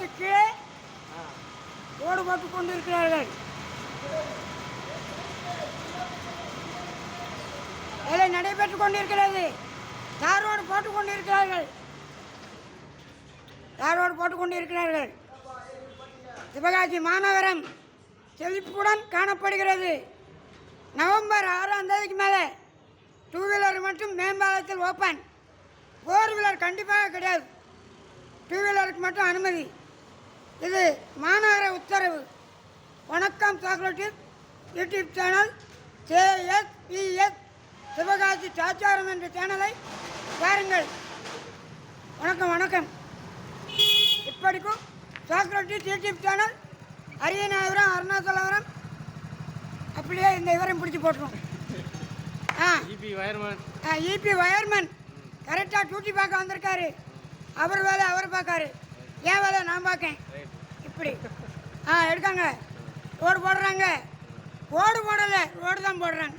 பாலத்துக்கு கீழே ரோடு போட்டு கொண்டிருக்கிறார்கள். வேலை நடைபெற்றுக் கொண்டிருக்கிறது. தார் ரோடு போட்டுக் கொண்டிருக்கிறார்கள். தார் ரோடு போட்டுக் கொண்டிருக்கிறார்கள். சிவகாசி மாநகரம் செழிப்புடன் காணப்படுகிறது. நவம்பர் 6ஆம் தேதிக்கு மேலே 2 வீலர் மட்டும் மேம்பாலத்தில் ஓப்பன். 4 வீலர் கண்டிப்பாக கிடையாது. 2 வீலருக்கு மட்டும் அனுமதி. இது மாநகர உத்தரவு. வணக்கம் சாக்லேட்டில் யூடியூப் சேனல் KSPS சிவகாசி சாச்சாரம் என்ற சேனலை பாருங்கள். வணக்கம் வணக்கம். இப்படிக்கும் சாக்லேட்டில் யூடியூப் சேனல் அரியநாயபுரம் அருணாச்சலபுரம் அப்படியே இந்த விவரம் பிடிச்சி போட்டுரும். இபி வயர்மன் கரெக்டாக டியூட்டி பார்க்க வந்திருக்காரு. அவர் வேலை அவர் பார்க்காரு, என் வேலை நான் பார்க்கேன். இப்படி எடுக்காங்க. ரோடு போடுறாங்க. ரோடு போடலை, ரோடு தான் போடுறாங்க.